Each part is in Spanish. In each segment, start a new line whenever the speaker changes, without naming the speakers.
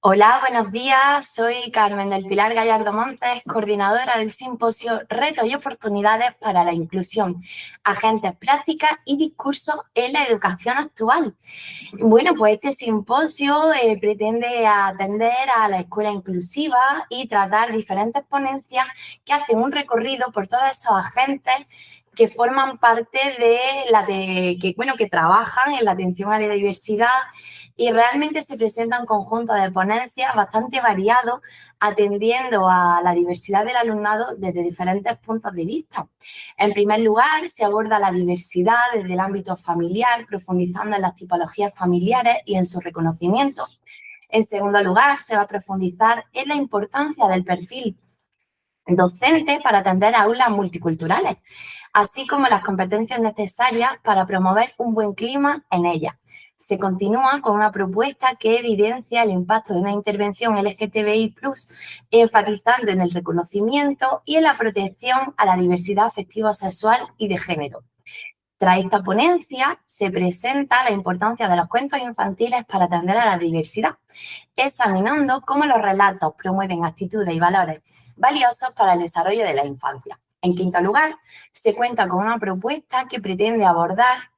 Hola, buenos días. Soy Carmen del Pilar Gallardo Montes, coordinadora del simposio Retos y Oportunidades para la Inclusión, Agentes, Prácticas y Discursos en la Educación Actual. Bueno, pues este simposio pretende atender a la escuela inclusiva y tratar diferentes ponencias que hacen un recorrido por todos esos agentes que forman parte que trabajan en la atención a la diversidad y realmente se presenta un conjunto de ponencias bastante variado atendiendo a la diversidad del alumnado desde diferentes puntos de vista. En primer lugar, se aborda la diversidad desde el ámbito familiar, profundizando en las tipologías familiares y en su reconocimiento. En segundo lugar, se va a profundizar en la importancia del perfil docente para atender a aulas multiculturales, así como las competencias necesarias para promover un buen clima en ellas. Se continúa con una propuesta que evidencia el impacto de una intervención LGTBI+, enfatizando en el reconocimiento y en la protección a la diversidad afectivo-sexual y de género. Tras esta ponencia se presenta la importancia de los cuentos infantiles para atender a la diversidad, examinando cómo los relatos promueven actitudes y valores valiosos para el desarrollo de la infancia. En quinto lugar, se cuenta con una propuesta que pretende abordar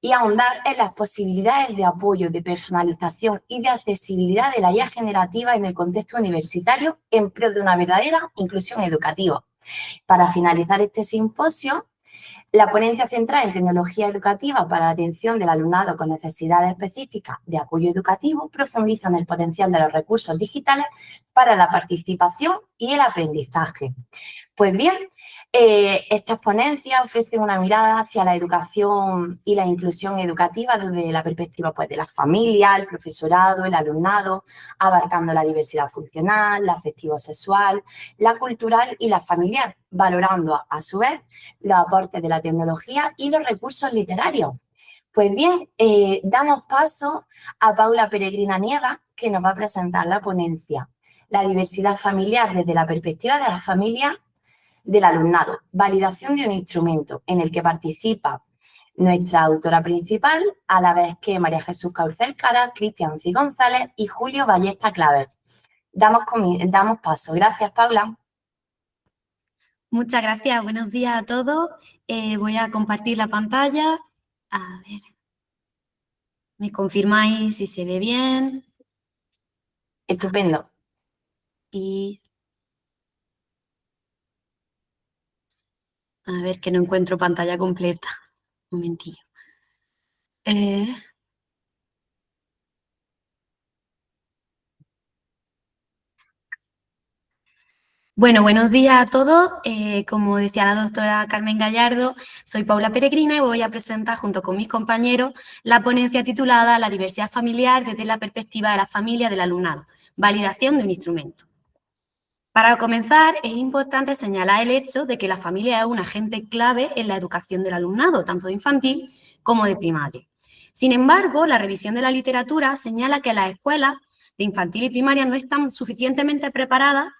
y ahondar en las posibilidades de apoyo, de personalización y de accesibilidad de la IA generativa en el contexto universitario en pro de una verdadera inclusión educativa. Para finalizar este simposio, la ponencia centrada en tecnología educativa para la atención del alumnado con necesidades específicas de apoyo educativo profundiza en el potencial de los recursos digitales para la participación y el aprendizaje. Pues bien, estas ponencias ofrecen una mirada hacia la educación y la inclusión educativa desde la perspectiva pues, de la familia, el profesorado, el alumnado, abarcando la diversidad funcional, la afectivo-sexual, la cultural y la familiar, valorando a su vez los aportes de la tecnología y los recursos literarios. Pues bien, damos paso a Paula Peregrina Nieva, que nos va a presentar la ponencia La diversidad familiar desde la perspectiva de la familia del alumnado, validación de un instrumento en el que participa nuestra autora principal, a la vez que María Jesús Caucel Cara, Cristian C. González y Julio Ballesta Claver. Damos paso. Gracias, Paula.
Muchas gracias, buenos días a todos. Voy a compartir la pantalla. A ver, ¿me confirmáis si se ve bien?
Estupendo.
Y a ver, que no encuentro pantalla completa. Un momentillo. Bueno, buenos días a todos. Como decía la doctora Carmen Gallardo, soy Paula Peregrina y voy a presentar junto con mis compañeros la ponencia titulada La diversidad familiar desde la perspectiva de la familia del alumnado, validación de un instrumento. Para comenzar, es importante señalar el hecho de que la familia es un agente clave en la educación del alumnado, tanto de infantil como de primaria. Sin embargo, la revisión de la literatura señala que las escuelas de infantil y primaria no están suficientemente preparadas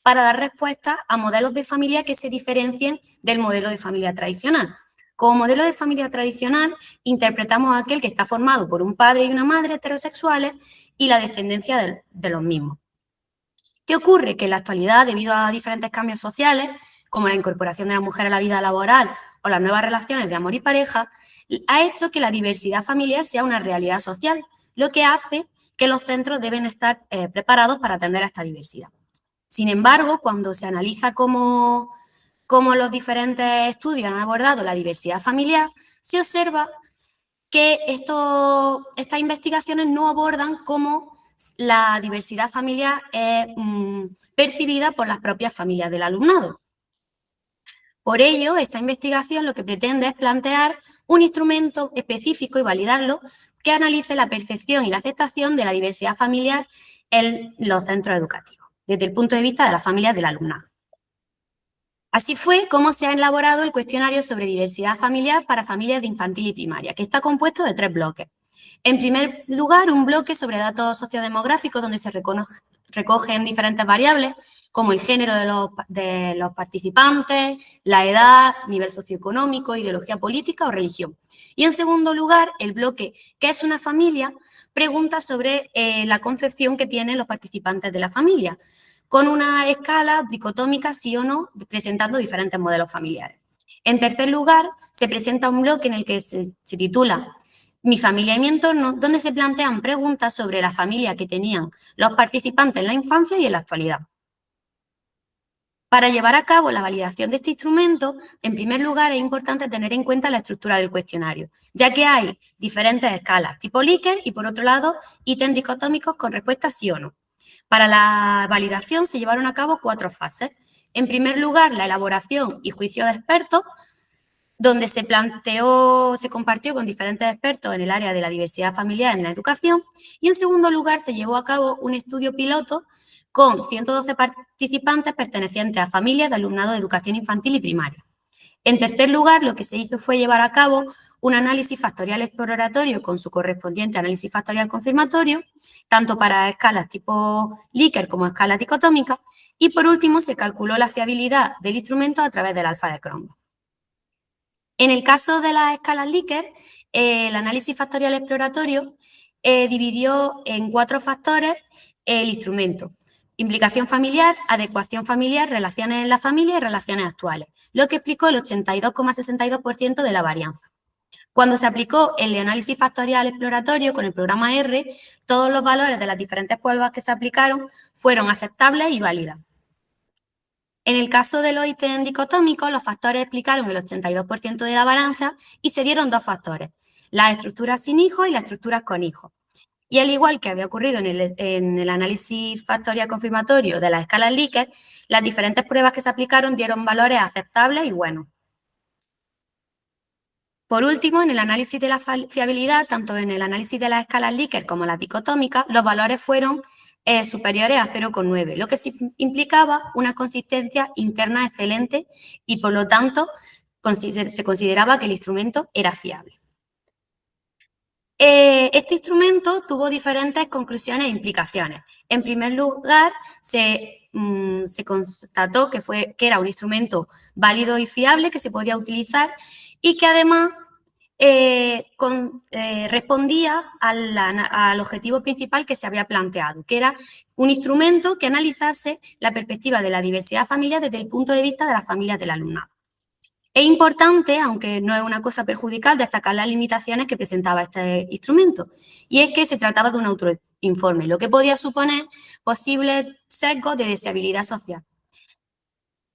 para dar respuesta a modelos de familia que se diferencien del modelo de familia tradicional. Como modelo de familia tradicional, interpretamos aquel que está formado por un padre y una madre heterosexuales y la descendencia de los mismos. ¿Qué ocurre? Que en la actualidad, debido a diferentes cambios sociales, como la incorporación de la mujer a la vida laboral o las nuevas relaciones de amor y pareja, ha hecho que la diversidad familiar sea una realidad social, lo que hace que los centros deben estar preparados para atender a esta diversidad. Sin embargo, cuando se analiza cómo los diferentes estudios han abordado la diversidad familiar, se observa que estas investigaciones no abordan cómo la diversidad familiar es percibida por las propias familias del alumnado. Por ello, esta investigación lo que pretende es plantear un instrumento específico y validarlo que analice la percepción y la aceptación de la diversidad familiar en los centros educativos, desde el punto de vista de las familias del alumnado. Así fue como se ha elaborado el cuestionario sobre diversidad familiar para familias de infantil y primaria, que está compuesto de 3 bloques. En primer lugar, un bloque sobre datos sociodemográficos donde se recogen diferentes variables, como el género de los participantes, la edad, nivel socioeconómico, ideología política o religión. Y en segundo lugar, el bloque ¿qué es una familia? Pregunta sobre la concepción que tienen los participantes de la familia, con una escala dicotómica sí o no, presentando diferentes modelos familiares. En tercer lugar, se presenta un bloque en el que se titula Mi familia y mi entorno, donde se plantean preguntas sobre la familia que tenían los participantes en la infancia y en la actualidad. Para llevar a cabo la validación de este instrumento, en primer lugar, es importante tener en cuenta la estructura del cuestionario, ya que hay diferentes escalas, tipo Likert, y por otro lado, ítems dicotómicos con respuesta sí o no. Para la validación se llevaron a cabo 4 fases. En primer lugar, la elaboración y juicio de expertos, donde se compartió con diferentes expertos en el área de la diversidad familiar en la educación. Y en segundo lugar, se llevó a cabo un estudio piloto con 112 participantes pertenecientes a familias de alumnado de educación infantil y primaria. En tercer lugar, lo que se hizo fue llevar a cabo un análisis factorial exploratorio con su correspondiente análisis factorial confirmatorio, tanto para escalas tipo Likert como escalas dicotómicas, y por último se calculó la fiabilidad del instrumento a través del alfa de Cronbach. En el caso de las escalas Likert, el análisis factorial exploratorio dividió en 4 factores el instrumento: implicación familiar, adecuación familiar, relaciones en la familia y relaciones actuales, lo que explicó el 82,62% de la varianza. Cuando se aplicó el análisis factorial exploratorio con el programa R, todos los valores de las diferentes pruebas que se aplicaron fueron aceptables y válidas. En el caso de los ítems dicotómicos, los factores explicaron el 82% de la balanza y se dieron 2 factores: las estructuras sin hijos y las estructuras con hijos. Y al igual que había ocurrido en el análisis factorial confirmatorio de las escalas Likert, las diferentes pruebas que se aplicaron dieron valores aceptables y buenos. Por último, en el análisis de la fiabilidad, tanto en el análisis de las escalas Likert como las dicotómicas, los valores fueron superiores a 0,9, lo que implicaba una consistencia interna excelente y, por lo tanto, se consideraba que el instrumento era fiable. Este instrumento tuvo diferentes conclusiones e implicaciones. En primer lugar, se constató que era un instrumento válido y fiable, que se podía utilizar y que además respondía al objetivo principal que se había planteado, que era un instrumento que analizase la perspectiva de la diversidad familiar desde el punto de vista de las familias del alumnado. Es importante, aunque no es una cosa perjudicial, destacar las limitaciones que presentaba este instrumento, y es que se trataba de un autoinforme, lo que podía suponer posibles sesgos de deseabilidad social.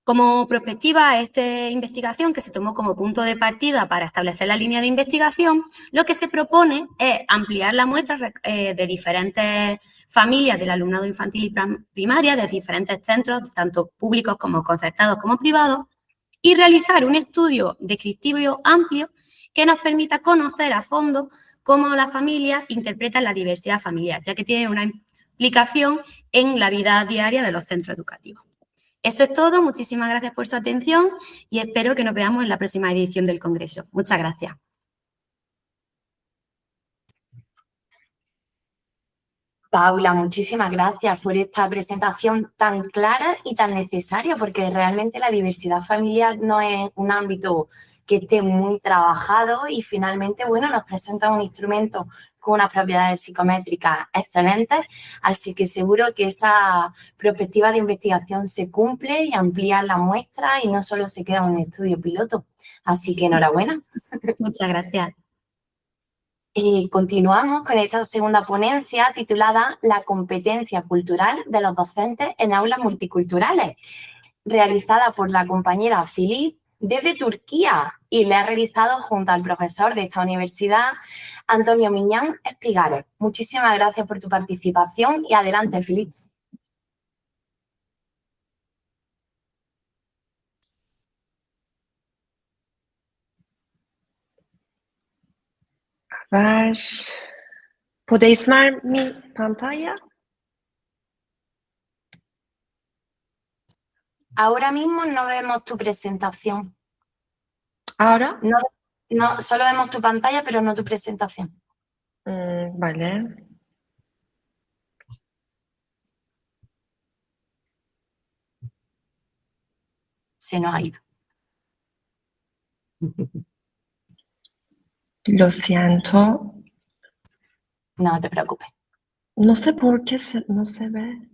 Como prospectiva a esta investigación, que se tomó como punto de partida para establecer la línea de investigación, lo que se propone es ampliar la muestra de diferentes familias del alumnado infantil y primaria, de diferentes centros, tanto públicos como concertados como privados, y realizar un estudio descriptivo amplio que nos permita conocer a fondo cómo las familias interpretan la diversidad familiar, ya que tiene una implicación en la vida diaria de los centros educativos. Eso es todo, muchísimas gracias por su atención y espero que nos veamos en la próxima edición del Congreso. Muchas gracias.
Paula, muchísimas gracias por esta presentación tan clara y tan necesaria, porque realmente la diversidad familiar no es un ámbito que esté muy trabajado y finalmente, bueno, nos presenta un instrumento con unas propiedades psicométricas excelentes, así que seguro que esa perspectiva de investigación se cumple y amplía la muestra y no solo se queda un estudio piloto. Así que enhorabuena.
Muchas gracias.
Continuamos con esta segunda ponencia titulada La competencia cultural de los docentes en aulas multiculturales, realizada por la compañera Filiz desde Turquía y le ha realizado junto al profesor de esta universidad, Antonio Miñán Espigares. Muchísimas gracias por tu participación y adelante, Filiz.
Ver. ¿Podéis ver mi pantalla?
Ahora mismo no vemos tu presentación.
¿Ahora?
No, solo vemos tu pantalla, pero no tu presentación.
Vale.
se nos ha ido.
Lo siento.
No te preocupes.
No sé por qué no se ve.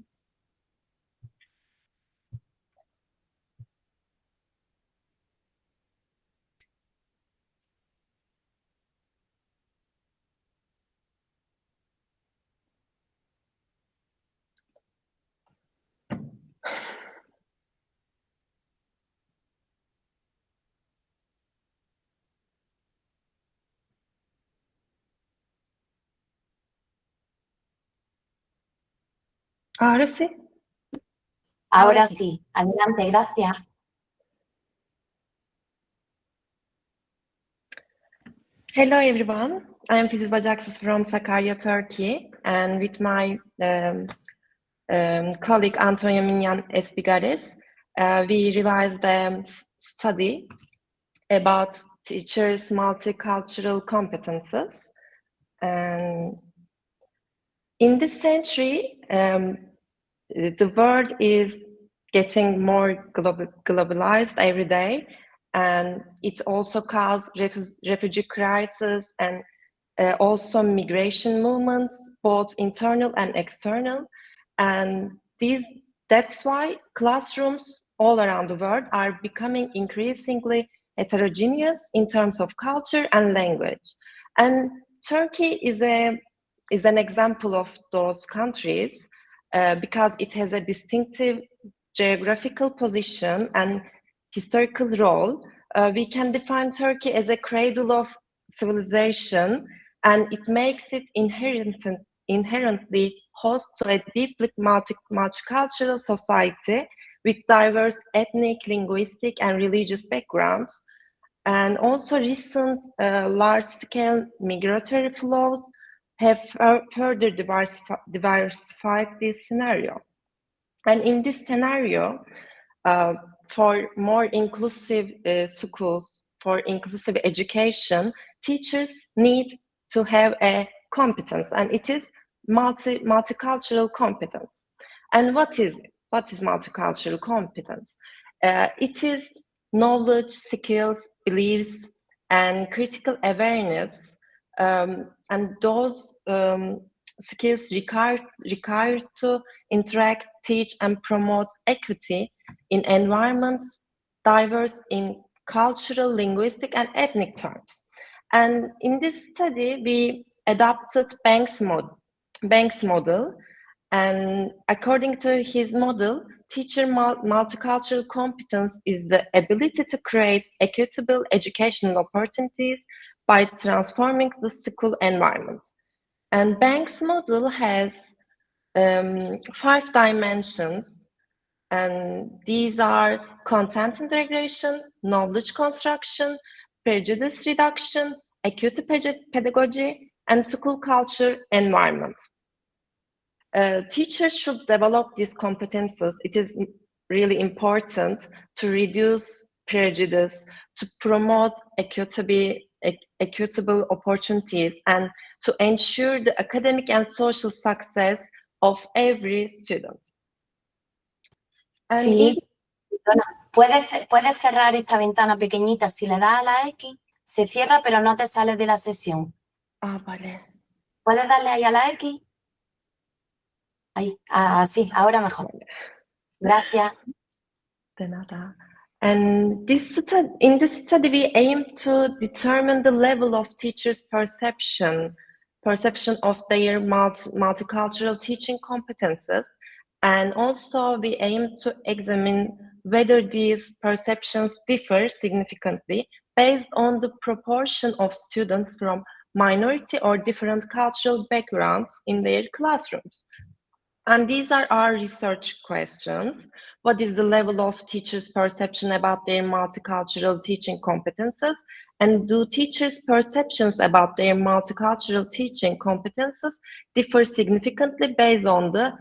Ahora sí.
Ahora sí. Adelante, gracias.
Hello everyone, I'm Filiz Bacaksız from Sakarya, Turkey, and with my colleague Antonio Minyan Espigares, we realized a study about teachers' multicultural competences. And in this century, the world is getting more globalized every day, and it also caused refugee crisis and also migration movements, both internal and external. And that's why classrooms all around the world are becoming increasingly heterogeneous in terms of culture and language. And Turkey is an example of those countries because it has a distinctive geographical position and historical role. We can define Turkey as a cradle of civilization, and it makes it inherently host to a deeply multicultural society with diverse ethnic, linguistic, and religious backgrounds. And also recent large-scale migratory flows have further diversified this scenario. And in this scenario, for more inclusive schools, for inclusive education, teachers need to have a competence, and it is multicultural competence. And what is multicultural competence? It is knowledge, skills, beliefs, and critical awareness, and those skills required to interact, teach, and promote equity in environments diverse in cultural, linguistic, and ethnic terms. And in this study, we adopted Banks' model, and according to his model, teacher multicultural competence is the ability to create equitable educational opportunities by transforming the school environment. And Banks' model has 5 dimensions, and these are content integration, knowledge construction, prejudice reduction, equity pedagogy, and school culture environment. Teachers should develop these competences. It is really important to reduce prejudice, to promote equitable opportunities, and to ensure the academic and social success of every student. And
Filiz, ¿puedes cerrar esta ventana pequeñita? Si le das a la X, se cierra, pero no te sales de la sesión.
Vale.
¿Puedes darle ahí a la X? Ahí, sí, ahora mejor. Gracias.
De nada. And in this study, we aim to determine the level of teachers' perception of their multicultural teaching competences. And also we aim to examine whether these perceptions differ significantly based on the proportion of students from minority or different cultural backgrounds in their classrooms. And these are our research questions. What is the level of teachers' perception about their multicultural teaching competences? And do teachers' perceptions about their multicultural teaching competences differ significantly based on the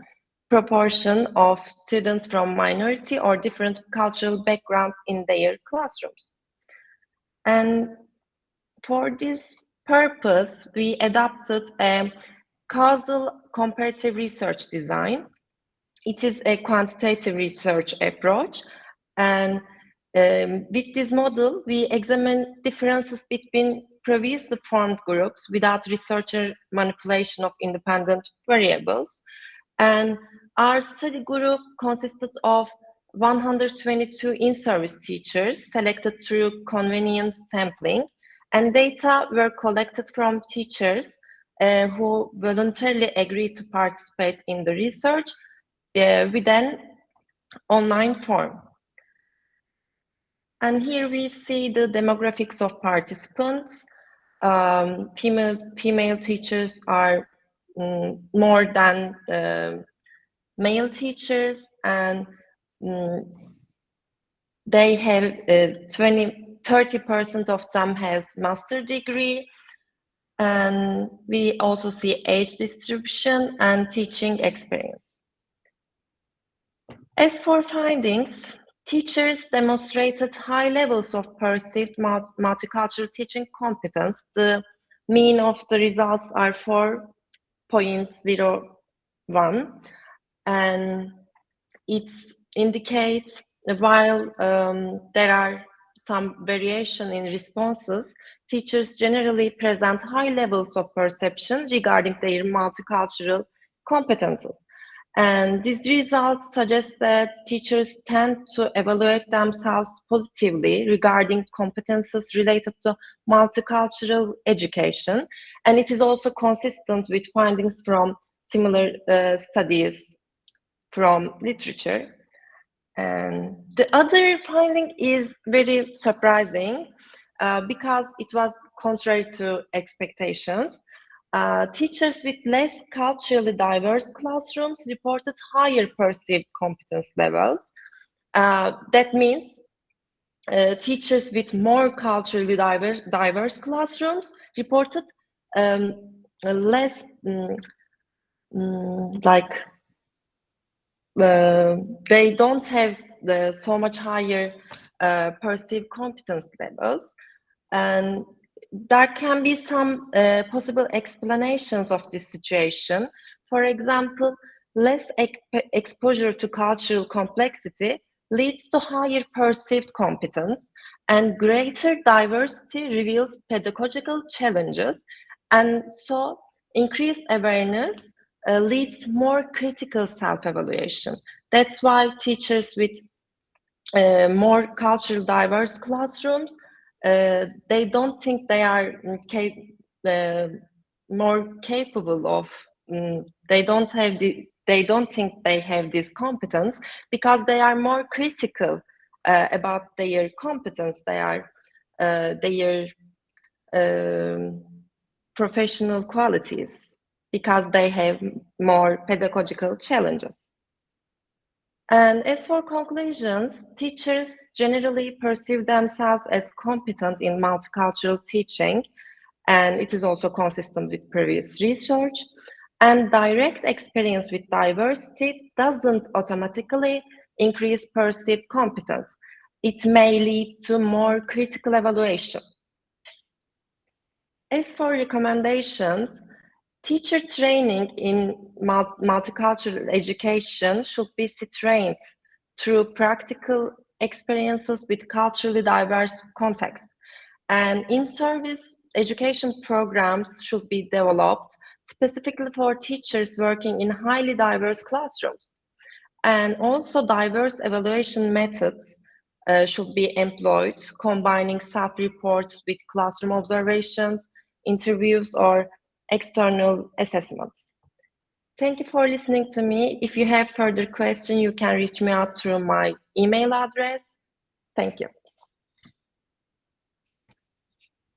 proportion of students from minority or different cultural backgrounds in their classrooms? And for this purpose, we adopted a causal comparative research design. It is a quantitative research approach, and With this model, we examine differences between previously formed groups without researcher manipulation of independent variables. And our study group consisted of 122 in-service teachers selected through convenience sampling, and data were collected from teachers who voluntarily agreed to participate in the research with an online form. And here we see the demographics of participants. Female teachers are more than male teachers, and they have 30% of them has master degree. And we also see age distribution and teaching experience. As for findings, teachers demonstrated high levels of perceived multicultural teaching competence. The mean of the results are 4.01, and it indicates, while there are some variation in responses, teachers generally present high levels of perception regarding their multicultural competences. And these results suggest that teachers tend to evaluate themselves positively regarding competences related to multicultural education. And it is also consistent with findings from similar studies from literature. And the other finding is very surprising because it was contrary to expectations. Teachers with less culturally diverse classrooms reported higher perceived competence levels. That means teachers with more culturally diverse classrooms reported less they don't have so much higher perceived competence levels. And there can be some possible explanations of this situation. For example, less exposure to cultural complexity leads to higher perceived competence, and greater diversity reveals pedagogical challenges, and so increased awareness leads more critical self-evaluation. That's why teachers with more culturally diverse classrooms, they don't think they are more capable of, they don't think they have this competence because they are more critical about their competence. They are their professional qualities, because they have more pedagogical challenges. And as for conclusions, teachers generally perceive themselves as competent in multicultural teaching, and it is also consistent with previous research. And direct experience with diversity doesn't automatically increase perceived competence. It may lead to more critical evaluation. As for recommendations, teacher training in multicultural education should be trained through practical experiences with culturally diverse contexts. And in-service education programs should be developed specifically for teachers working in highly diverse classrooms. And also diverse evaluation methods should be employed, combining self-reports with classroom observations, interviews, or external assessments. Thank you for listening to me. If you have further questions, you can reach me out through my email address. Thank you.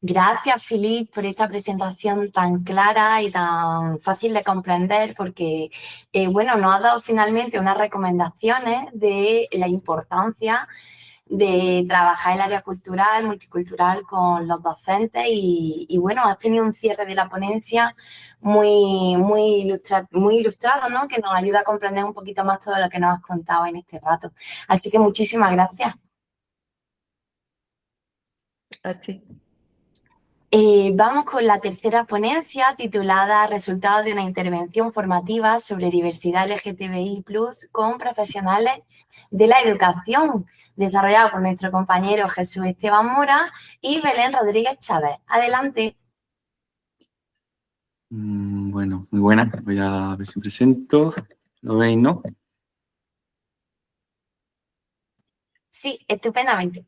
Gracias, Philippe, por esta presentación tan clara y tan fácil de comprender, porque, bueno, nos ha dado finalmente unas recomendaciones de la importancia de trabajar el área cultural, multicultural con los docentes y bueno, has tenido un cierre de la ponencia muy ilustrado, ¿no? Que nos ayuda a comprender un poquito más todo lo que nos has contado en este rato. Así que muchísimas gracias.
A ti.
Vamos con la tercera ponencia titulada Resultados de una intervención formativa sobre diversidad LGTBI+ con profesionales de la educación, desarrollado por nuestro compañero Jesús Esteban Mora y Belén Rodríguez Chávez. Adelante.
Bueno, muy buenas. Voy a ver si presento. ¿Lo veis, no?
Sí, estupendamente.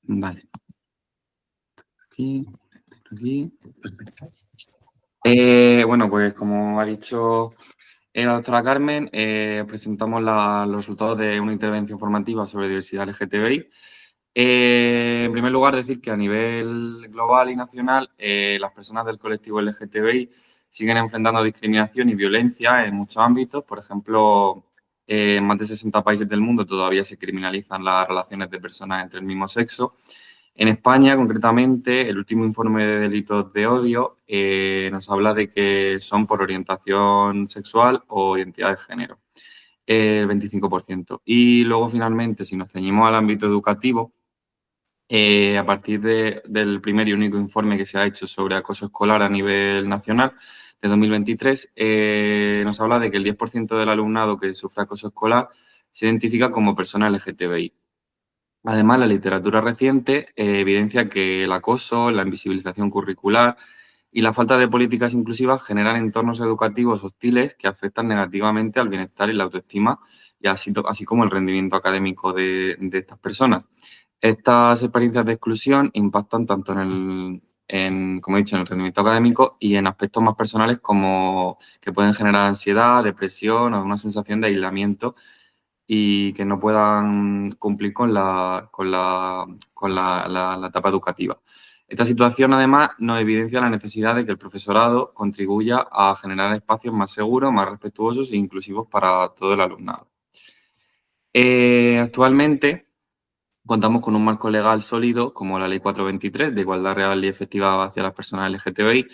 Vale. Aquí. Perfecto. Bueno, pues como ha dicho la doctora Carmen, presentamos los resultados de una intervención formativa sobre diversidad LGTBI. En primer lugar, decir que a nivel global y nacional, las personas del colectivo LGTBI siguen enfrentando discriminación y violencia en muchos ámbitos. Por ejemplo, en más de 60 países del mundo todavía se criminalizan las relaciones de personas entre el mismo sexo. En España, concretamente, el último informe de delitos de odio nos habla de que son por orientación sexual o identidad de género, el 25%. Y luego, finalmente, si nos ceñimos al ámbito educativo, a partir del primer y único informe que se ha hecho sobre acoso escolar a nivel nacional de 2023, nos habla de que el 10% del alumnado que sufre acoso escolar se identifica como persona LGTBI. Además, la literatura reciente evidencia que el acoso, la invisibilización curricular y la falta de políticas inclusivas generan entornos educativos hostiles que afectan negativamente al bienestar y la autoestima, y así como el rendimiento académico de estas personas. Estas experiencias de exclusión impactan tanto como he dicho, en el rendimiento académico y en aspectos más personales como que pueden generar ansiedad, depresión o una sensación de aislamiento y que no puedan cumplir con la etapa educativa. Esta situación, además, nos evidencia la necesidad de que el profesorado contribuya a generar espacios más seguros, más respetuosos e inclusivos para todo el alumnado. Actualmente contamos con un marco legal sólido como la Ley 423 de Igualdad Real y Efectiva hacia las personas LGTBI.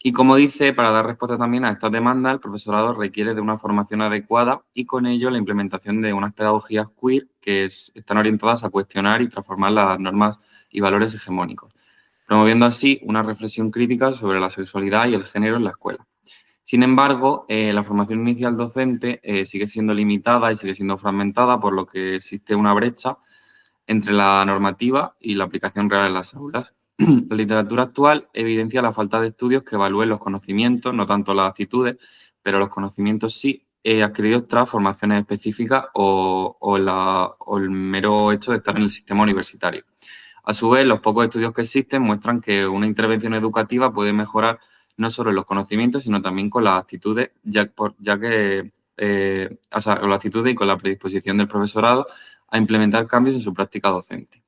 Y como dice, para dar respuesta también a estas demandas, el profesorado requiere de una formación adecuada y con ello la implementación de unas pedagogías queer que están orientadas a cuestionar y transformar las normas y valores hegemónicos, promoviendo así una reflexión crítica sobre la sexualidad y el género en la escuela. Sin embargo, la formación inicial docente sigue siendo limitada y sigue siendo fragmentada, por lo que existe una brecha entre la normativa y la aplicación real en las aulas. La literatura actual evidencia la falta de estudios que evalúen los conocimientos, no tanto las actitudes, pero los conocimientos sí, adquiridos tras formaciones específicas o el mero hecho de estar en el sistema universitario. A su vez, los pocos estudios que existen muestran que una intervención educativa puede mejorar no solo los conocimientos, sino también con las actitudes, con las actitudes y con la predisposición del profesorado a implementar cambios en su práctica docente.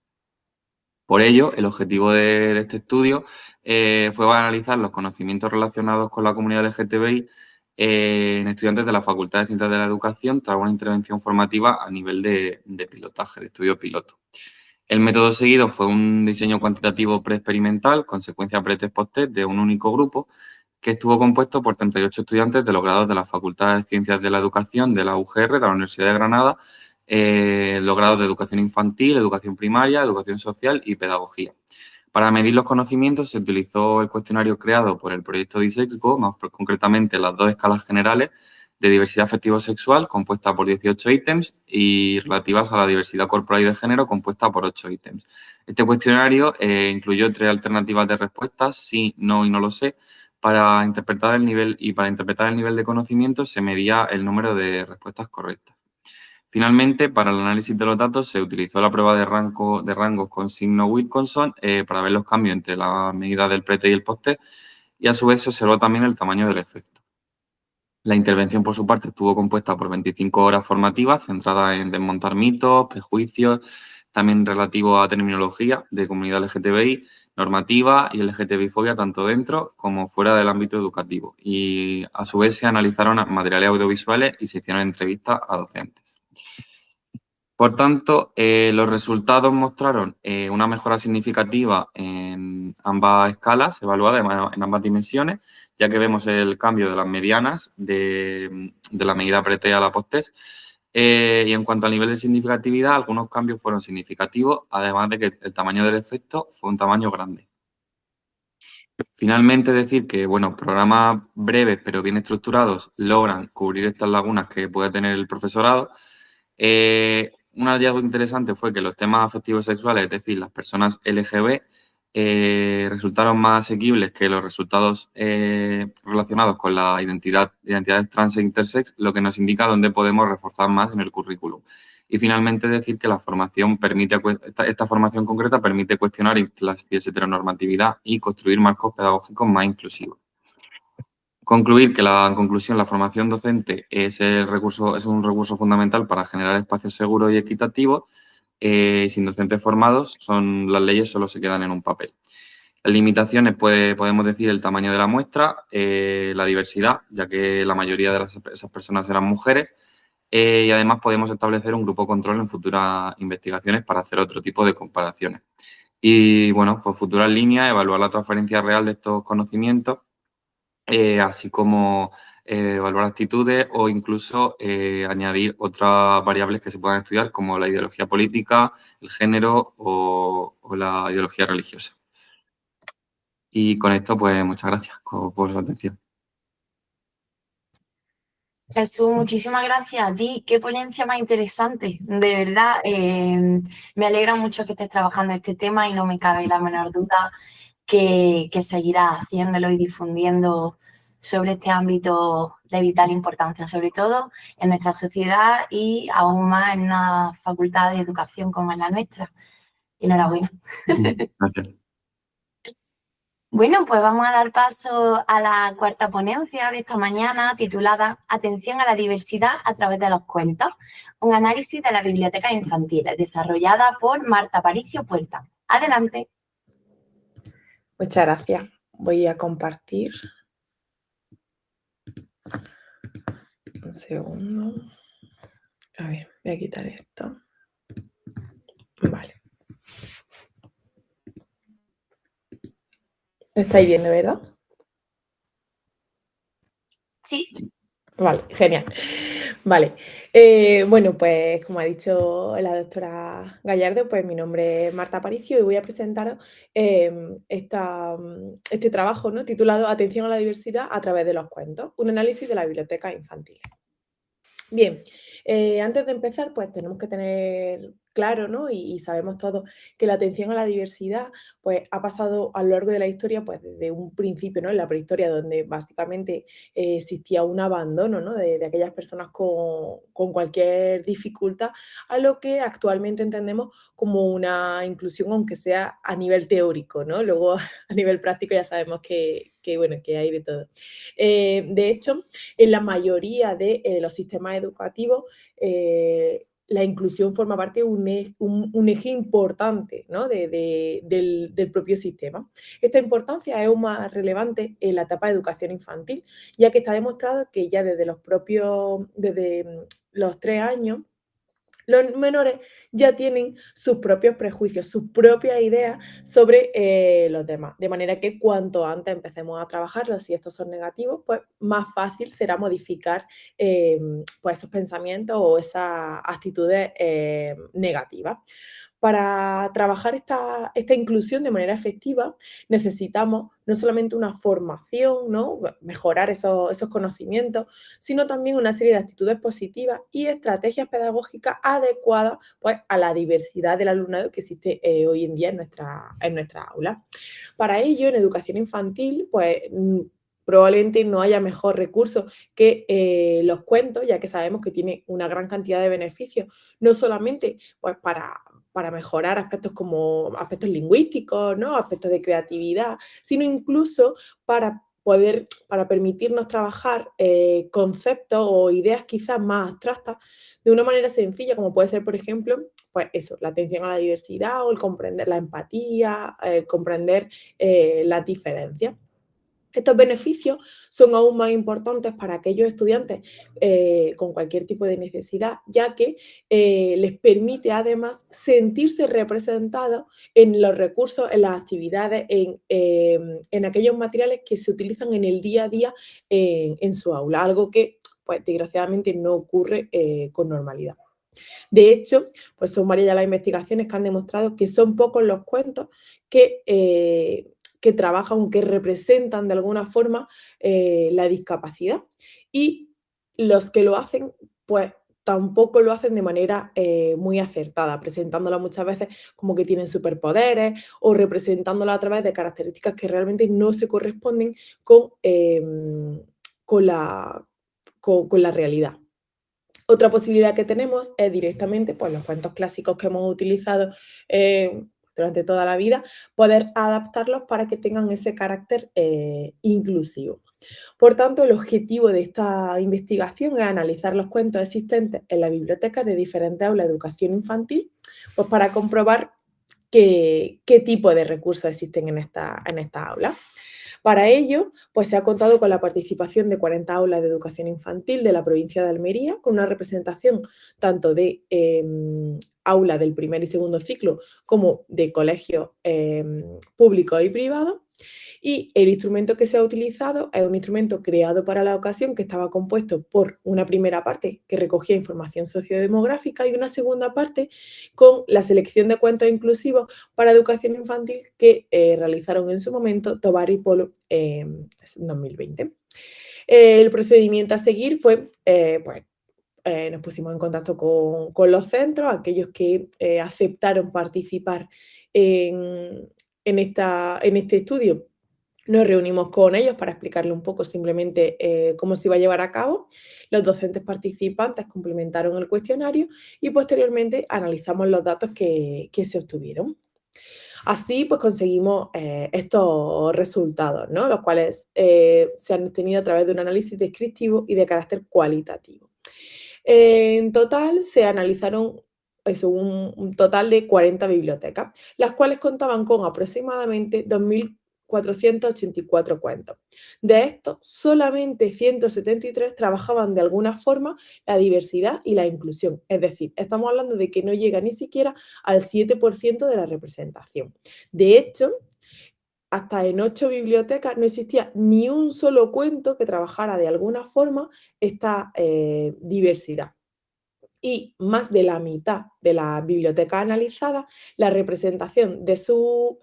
Por ello, el objetivo de este estudio fue analizar los conocimientos relacionados con la comunidad LGTBI en estudiantes de la Facultad de Ciencias de la Educación tras una intervención formativa a nivel de pilotaje, de estudio piloto. El método seguido fue un diseño cuantitativo preexperimental con secuencia pre-test post-test de un único grupo que estuvo compuesto por 38 estudiantes de los grados de la Facultad de Ciencias de la Educación de la UGR, de la Universidad de Granada, los grados de Educación Infantil, Educación Primaria, Educación Social y Pedagogía. Para medir los conocimientos se utilizó el cuestionario creado por el proyecto DISEXGO, más concretamente las dos escalas generales de diversidad afectivo-sexual, compuesta por 18 ítems, y relativas a la diversidad corporal y de género, compuesta por 8 ítems. Este cuestionario incluyó 3 alternativas de respuestas, sí, no y no lo sé. Para interpretar el nivel de conocimiento se medía el número de respuestas correctas. Finalmente, para el análisis de los datos se utilizó la prueba de rangos con signo Wilkinson para ver los cambios entre la medida del pre-test y el post-test, y a su vez se observó también el tamaño del efecto. La intervención, por su parte, estuvo compuesta por 25 horas formativas centradas en desmontar mitos, prejuicios, también relativo a terminología de comunidad LGTBI, normativa y LGTBI-fobia tanto dentro como fuera del ámbito educativo. Y a su vez se analizaron materiales audiovisuales y se hicieron entrevistas a docentes. Por tanto, los resultados mostraron una mejora significativa en ambas escalas evaluadas, en ambas dimensiones, ya que vemos el cambio de las medianas de la medida pre-test a la post-test. Y en cuanto al nivel de significatividad, algunos cambios fueron significativos, además de que el tamaño del efecto fue un tamaño grande. Finalmente, decir que, bueno, programas breves pero bien estructurados logran cubrir estas lagunas que puede tener el profesorado. Un hallazgo interesante fue que los temas afectivos sexuales, es decir, las personas LGB, resultaron más asequibles que los resultados relacionados con la identidades trans e intersex, lo que nos indica dónde podemos reforzar más en el currículum. Y finalmente decir que la formación esta formación concreta permite cuestionar la heteronormatividad y construir marcos pedagógicos más inclusivos. Concluir que en conclusión, la formación docente es un recurso fundamental para generar espacios seguros y equitativos. Sin docentes formados, las leyes solo se quedan en un papel. Las limitaciones, podemos decir, el tamaño de la muestra, la diversidad, ya que la mayoría de esas personas eran mujeres, y además podemos establecer un grupo control en futuras investigaciones para hacer otro tipo de comparaciones. Y, bueno, pues futuras líneas, evaluar la transferencia real de estos conocimientos, así como evaluar actitudes o incluso añadir otras variables que se puedan estudiar, como la ideología política, el género o la ideología religiosa. Y con esto, pues muchas gracias por su atención.
Jesús, muchísimas gracias a ti. Qué ponencia más interesante. De verdad, me alegra mucho que estés trabajando este tema y no me cabe la menor duda que seguirás haciéndolo y difundiendo sobre este ámbito de vital importancia, sobre todo en nuestra sociedad y aún más en una facultad de educación como es la nuestra. Enhorabuena.
Gracias.
Bueno, pues vamos a dar paso a la cuarta ponencia de esta mañana, titulada Atención a la diversidad a través de los cuentos, un análisis de las bibliotecas infantiles, desarrollada por Marta Aparicio Puerta. Adelante.
Muchas gracias. Voy a compartir. Un segundo. A ver, voy a quitar esto. Vale. ¿Lo estáis viendo, verdad?
Sí.
Vale, genial. Vale, bueno, pues como ha dicho la doctora Gallardo, pues mi nombre es Marta Aparicio y voy a presentaros este trabajo, ¿no?, titulado Atención a la diversidad a través de los cuentos, un análisis de la biblioteca infantil. Bien, antes de empezar, pues tenemos que tener claro, ¿no? Y sabemos todos que la atención a la diversidad, pues ha pasado a lo largo de la historia, pues desde un principio, ¿no? En la prehistoria, donde básicamente existía un abandono, ¿no? De aquellas personas con cualquier dificultad, a lo que actualmente entendemos como una inclusión, aunque sea a nivel teórico, ¿no? Luego a nivel práctico ya sabemos bueno, que hay de todo. De hecho, en la mayoría de los sistemas educativos, la inclusión forma parte de un eje importante, ¿no?, del propio sistema. Esta importancia es aún más relevante en la etapa de educación infantil, ya que está demostrado que ya desde los 3 años, los menores ya tienen sus propios prejuicios, sus propias ideas sobre los demás. De manera que cuanto antes empecemos a trabajarlos, si estos son negativos, pues más fácil será modificar pues esos pensamientos o esas actitudes negativas. Para trabajar esta inclusión de manera efectiva, necesitamos no solamente una formación, ¿no?, mejorar esos conocimientos, sino también una serie de actitudes positivas y estrategias pedagógicas adecuadas, pues, a la diversidad del alumnado que existe hoy en día en nuestra aula. Para ello, en educación infantil, pues, probablemente no haya mejor recurso que los cuentos, ya que sabemos que tiene una gran cantidad de beneficios, no solamente pues, para mejorar aspectos lingüísticos, ¿no?, aspectos de creatividad, sino incluso para permitirnos trabajar conceptos o ideas quizás más abstractas de una manera sencilla, como puede ser, por ejemplo, pues eso, la atención a la diversidad o el comprender la empatía, el comprender las diferencias. Estos beneficios son aún más importantes para aquellos estudiantes con cualquier tipo de necesidad, ya que les permite además sentirse representados en los recursos, en las actividades, en aquellos materiales que se utilizan en el día a día en su aula, algo que pues, desgraciadamente no ocurre con normalidad. De hecho, pues son varias ya las investigaciones que han demostrado que son pocos los cuentos que que trabajan, que representan de alguna forma la discapacidad. Y los que lo hacen, pues tampoco lo hacen de manera muy acertada, presentándola muchas veces como que tienen superpoderes o representándola a través de características que realmente no se corresponden con la realidad. Otra posibilidad que tenemos es directamente, pues los cuentos clásicos que hemos utilizado durante toda la vida, poder adaptarlos para que tengan ese carácter inclusivo. Por tanto, el objetivo de esta investigación es analizar los cuentos existentes en la biblioteca de diferentes aulas de educación infantil, pues para comprobar qué tipo de recursos existen en esta aula. Para ello, pues se ha contado con la participación de 40 aulas de educación infantil de la provincia de Almería, con una representación tanto de aulas del primer y segundo ciclo como de colegios públicos y privados. Y el instrumento que se ha utilizado es un instrumento creado para la ocasión que estaba compuesto por una primera parte que recogía información sociodemográfica y una segunda parte con la selección de cuentos inclusivos para educación infantil que realizaron en su momento Tovar y Polo en 2020. El procedimiento a seguir fue, nos pusimos en contacto con los centros, aquellos que aceptaron participar en este estudio. Nos reunimos con ellos para explicarle un poco simplemente cómo se iba a llevar a cabo. Los docentes participantes complementaron el cuestionario y posteriormente analizamos los datos que se obtuvieron. Así pues conseguimos estos resultados, ¿no? Los cuales se han obtenido a través de un análisis descriptivo y de carácter cualitativo. En total se analizaron un total de 40 bibliotecas, las cuales contaban con aproximadamente 2.484 cuentos. De estos, solamente 173 trabajaban de alguna forma la diversidad y la inclusión. Es decir, estamos hablando de que no llega ni siquiera al 7% de la representación. De hecho, hasta en 8 bibliotecas no existía ni un solo cuento que trabajara de alguna forma esta diversidad. Y más de la mitad de las bibliotecas analizadas, la representación de sus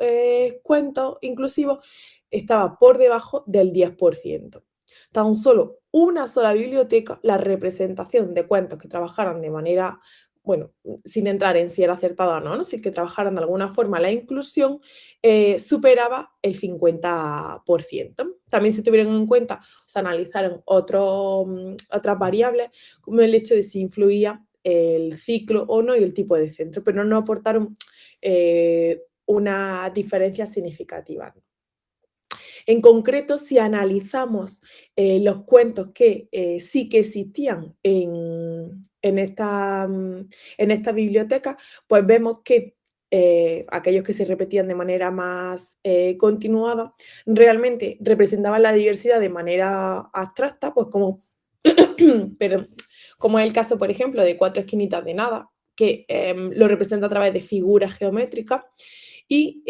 cuentos inclusivos estaba por debajo del 10%. Tan solo una sola biblioteca, la representación de cuentos que trabajaran de manera, bueno, sin entrar en si era acertada o no, ¿no? Si que trabajaran de alguna forma la inclusión, superaba el 50%. También se tuvieron en cuenta, se analizaron otras variables, como el hecho de si influía el ciclo o no y el tipo de centro, pero no aportaron una diferencia significativa. En concreto, si analizamos los cuentos que sí que existían en esta biblioteca, pues vemos que aquellos que se repetían de manera más continuada, realmente representaban la diversidad de manera abstracta, pues como, perdón, como es el caso, por ejemplo, de Cuatro esquinitas de nada, que lo representa a través de figuras geométricas. Y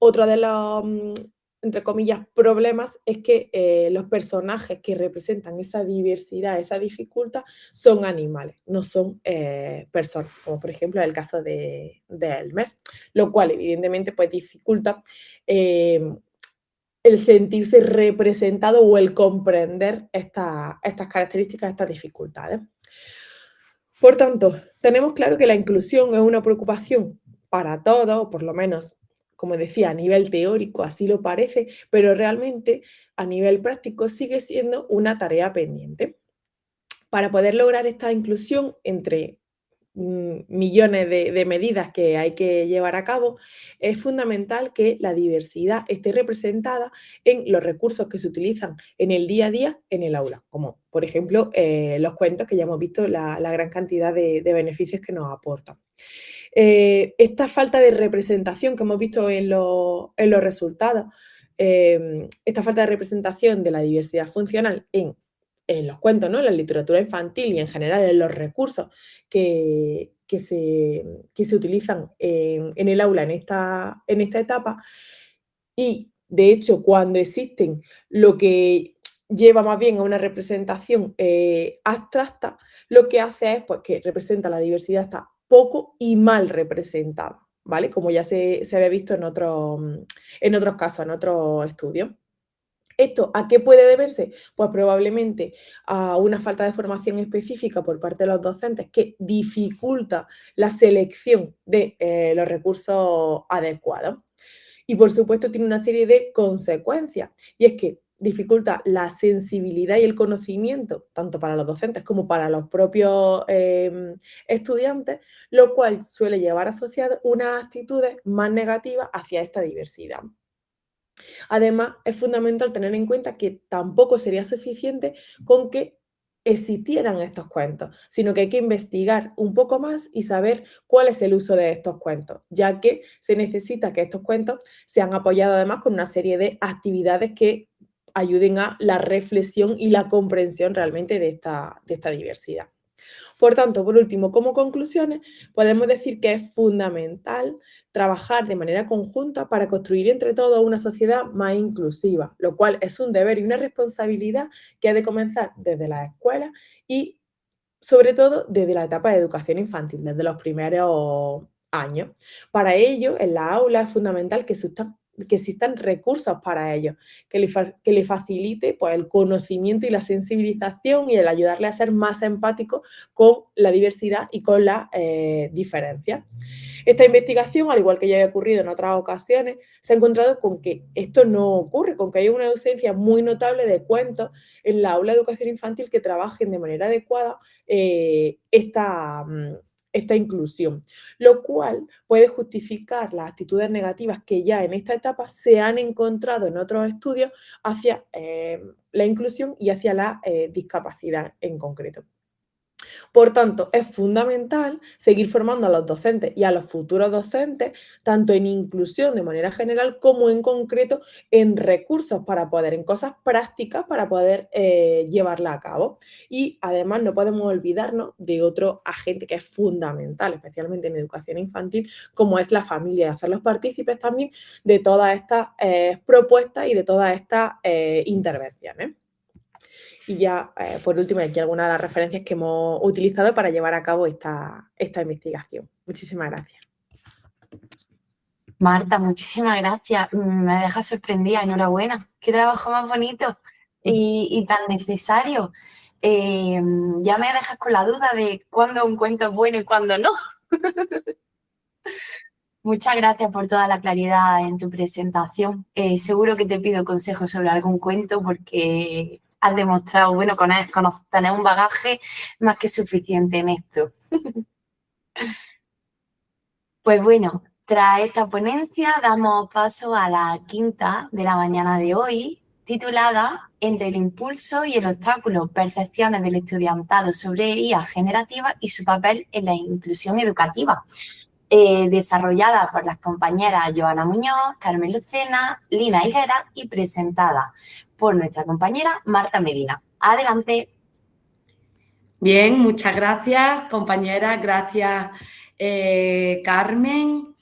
otro de los, entre comillas, problemas es que los personajes que representan esa diversidad, esa dificultad, son animales, no son personas, como por ejemplo el caso de Elmer, lo cual evidentemente pues dificulta el sentirse representado o el comprender estas características, estas dificultades. Por tanto, tenemos claro que la inclusión es una preocupación para todos, o por lo menos, como decía, a nivel teórico así lo parece, pero realmente a nivel práctico sigue siendo una tarea pendiente. Para poder lograr esta inclusión entre millones de medidas que hay que llevar a cabo, es fundamental que la diversidad esté representada en los recursos que se utilizan en el día a día en el aula, como por ejemplo los cuentos, que ya hemos visto la gran cantidad de beneficios que nos aportan. Esta falta de representación que hemos visto en los resultados, esta falta de representación de la diversidad funcional en los cuentos, ¿no? En la literatura infantil y en general en los recursos que se utilizan en el aula en esta etapa. Y de hecho, cuando existen, lo que lleva más bien a una representación abstracta, lo que hace es pues, que representa la diversidad está poco y mal representada. ¿vale? Como ya se había visto en otros casos, en otros estudios. ¿Esto a qué puede deberse? Pues probablemente a una falta de formación específica por parte de los docentes que dificulta la selección de los recursos adecuados. Y por supuesto tiene una serie de consecuencias, y es que dificulta la sensibilidad y el conocimiento, tanto para los docentes como para los propios estudiantes, lo cual suele llevar asociado unas actitudes más negativas hacia esta diversidad. Además, es fundamental tener en cuenta que tampoco sería suficiente con que existieran estos cuentos, sino que hay que investigar un poco más y saber cuál es el uso de estos cuentos, ya que se necesita que estos cuentos sean apoyados además con una serie de actividades que ayuden a la reflexión y la comprensión realmente de esta diversidad. Por tanto, por último, como conclusiones, podemos decir que es fundamental trabajar de manera conjunta para construir entre todos una sociedad más inclusiva, lo cual es un deber y una responsabilidad que ha de comenzar desde las escuelas y, sobre todo, desde la etapa de educación infantil, desde los primeros años. Para ello, en la aula es fundamental que existan recursos para ellos, que le facilite pues, el conocimiento y la sensibilización y el ayudarle a ser más empático con la diversidad y con las diferencias. Esta investigación, al igual que ya había ocurrido en otras ocasiones, se ha encontrado con que esto no ocurre, con que hay una ausencia muy notable de cuentos en la aula de educación infantil que trabajen de manera adecuada esta inclusión, lo cual puede justificar las actitudes negativas que ya en esta etapa se han encontrado en otros estudios hacia la inclusión y hacia la discapacidad en concreto. Por tanto, es fundamental seguir formando a los docentes y a los futuros docentes, tanto en inclusión de manera general como en concreto en recursos para poder, en cosas prácticas para poder llevarla a cabo. Y además no podemos olvidarnos de otro agente que es fundamental, especialmente en educación infantil, como es la familia, y hacerlos partícipes también de todas estas propuestas y de todas estas intervenciones. Y ya, por último, aquí algunas de las referencias que hemos utilizado para llevar a cabo esta investigación. Muchísimas gracias.
Marta, muchísimas gracias. Me deja sorprendida, enhorabuena. Qué trabajo más bonito y tan necesario. Ya me dejas con la duda de cuándo un cuento es bueno y cuándo no. Muchas gracias por toda la claridad en tu presentación. Seguro que te pido consejos sobre algún cuento porque has demostrado, bueno, tener un bagaje más que suficiente en esto. Pues bueno, tras esta ponencia damos paso a la quinta de la mañana de hoy, titulada Entre el impulso y el obstáculo, percepciones del estudiantado sobre IA generativa y su papel en la inclusión educativa. Desarrollada por las compañeras Joana Muñoz, Carmen Lucena, Lina Higuera y presentada por nuestra compañera Marta Medina. Adelante.
Bien, muchas gracias, compañeras. Gracias, Carmen.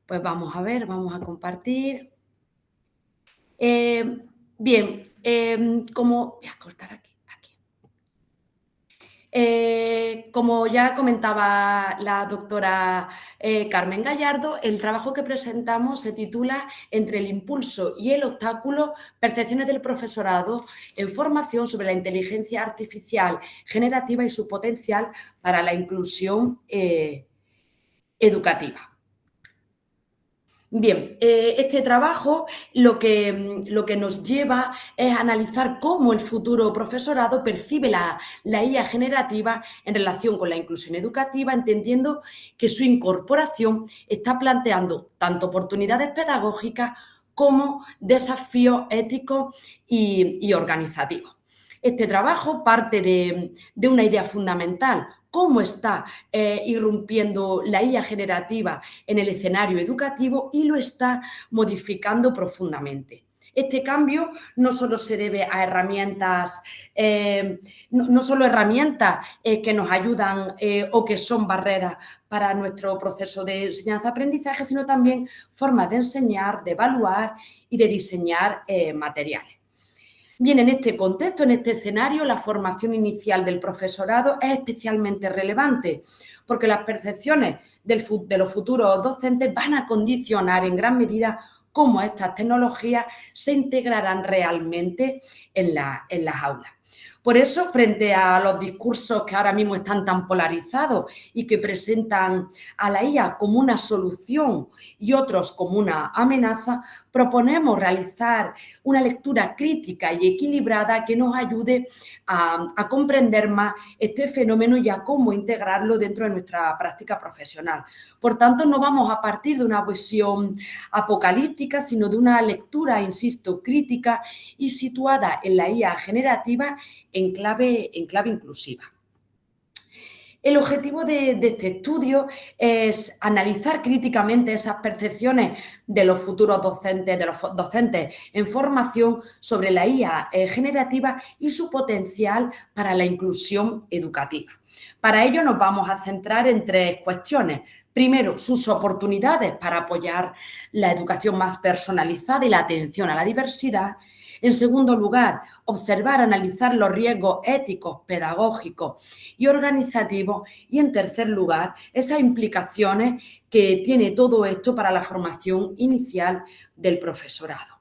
Pues vamos a ver, vamos a compartir. Bien, como... Voy a cortar aquí. Como ya comentaba la doctora Carmen Gallardo, el trabajo que presentamos se titula Entre el impulso y el obstáculo, percepciones del profesorado en formación sobre la inteligencia artificial generativa y su potencial para la inclusión educativa. Bien, este trabajo lo que nos lleva es analizar cómo el futuro profesorado percibe la IA generativa en relación con la inclusión educativa, entendiendo que su incorporación está planteando tanto oportunidades pedagógicas como desafíos éticos y organizativos. Este trabajo parte de una idea fundamental: cómo está irrumpiendo la IA generativa en el escenario educativo y lo está modificando profundamente. Este cambio no solo se debe a herramientas, no solo herramientas que nos ayudan o que son barreras para nuestro proceso de enseñanza-aprendizaje, sino también formas de enseñar, de evaluar y de diseñar materiales. Bien, en este contexto, en este escenario, la formación inicial del profesorado es especialmente relevante porque las percepciones de los futuros docentes van a condicionar en gran medida cómo estas tecnologías se integrarán realmente en las aulas. Por eso, frente a los discursos que ahora mismo están tan polarizados y que presentan a la IA como una solución y otros como una amenaza, proponemos realizar una lectura crítica y equilibrada que nos ayude a comprender más este fenómeno y a cómo integrarlo dentro de nuestra práctica profesional. Por tanto, no vamos a partir de una visión apocalíptica, sino de una lectura, insisto, crítica y situada en la IA generativa en clave inclusiva. El objetivo de este estudio es analizar críticamente esas percepciones de los futuros docentes, de los docentes en formación sobre la IA generativa y su potencial para la inclusión educativa. Para ello nos vamos a centrar en 3 cuestiones. Primero, sus oportunidades para apoyar la educación más personalizada y la atención a la diversidad. En segundo lugar, observar, analizar los riesgos éticos, pedagógicos y organizativos. Y en tercer lugar, esas implicaciones que tiene todo esto para la formación inicial del profesorado.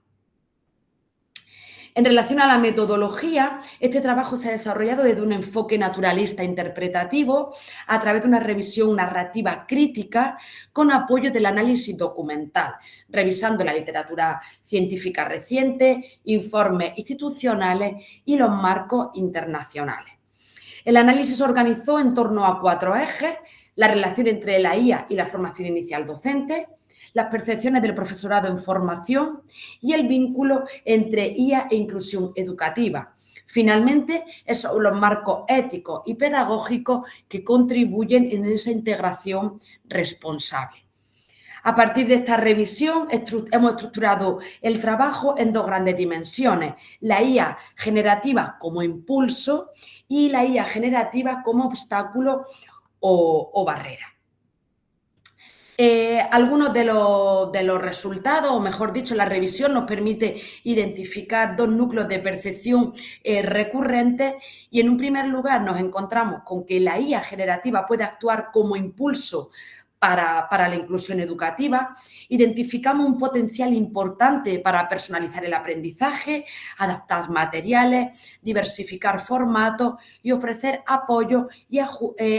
En relación a la metodología, este trabajo se ha desarrollado desde un enfoque naturalista interpretativo a través de una revisión narrativa crítica con apoyo del análisis documental, revisando la literatura científica reciente, informes institucionales y los marcos internacionales. El análisis se organizó en torno a 4 ejes: la relación entre la IA y la formación inicial docente, las percepciones del profesorado en formación y el vínculo entre IA e inclusión educativa. Finalmente, esos son los marcos éticos y pedagógicos que contribuyen en esa integración responsable. A partir de esta revisión, hemos estructurado el trabajo en 2 grandes dimensiones: la IA generativa como impulso y la IA generativa como obstáculo o barrera. Algunos de los resultados, o mejor dicho, la revisión nos permite identificar 2 núcleos de percepción recurrentes y en un primer lugar nos encontramos con que la IA generativa puede actuar como impulso para la inclusión educativa. Identificamos un potencial importante para personalizar el aprendizaje, adaptar materiales, diversificar formatos y ofrecer apoyo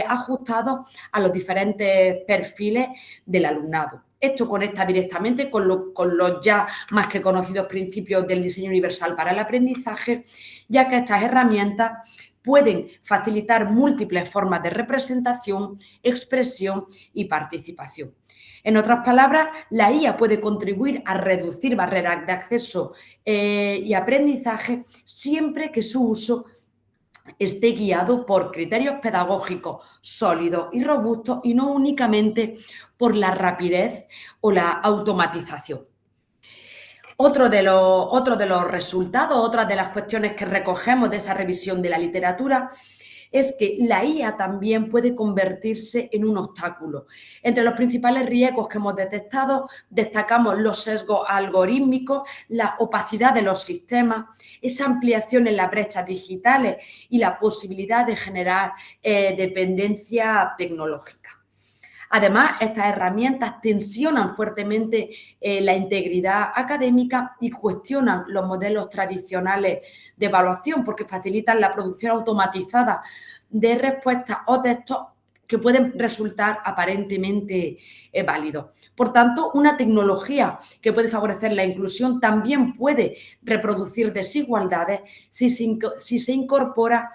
ajustados a los diferentes perfiles del alumnado. Esto conecta directamente con los ya más que conocidos principios del diseño universal para el aprendizaje, ya que estas herramientas pueden facilitar múltiples formas de representación, expresión y participación. En otras palabras, la IA puede contribuir a reducir barreras de acceso y aprendizaje siempre que su uso esté guiado por criterios pedagógicos sólidos y robustos y no únicamente por la rapidez o la automatización. Otro de los resultados, otra de las cuestiones que recogemos de esa revisión de la literatura es que la IA también puede convertirse en un obstáculo. Entre los principales riesgos que hemos detectado destacamos los sesgos algorítmicos, la opacidad de los sistemas, esa ampliación en las brechas digitales y la posibilidad de generar dependencia tecnológica. Además, estas herramientas tensionan fuertemente la integridad académica y cuestionan los modelos tradicionales de evaluación porque facilitan la producción automatizada de respuestas o textos que pueden resultar aparentemente válidos. Por tanto, una tecnología que puede favorecer la inclusión también puede reproducir desigualdades si se incorpora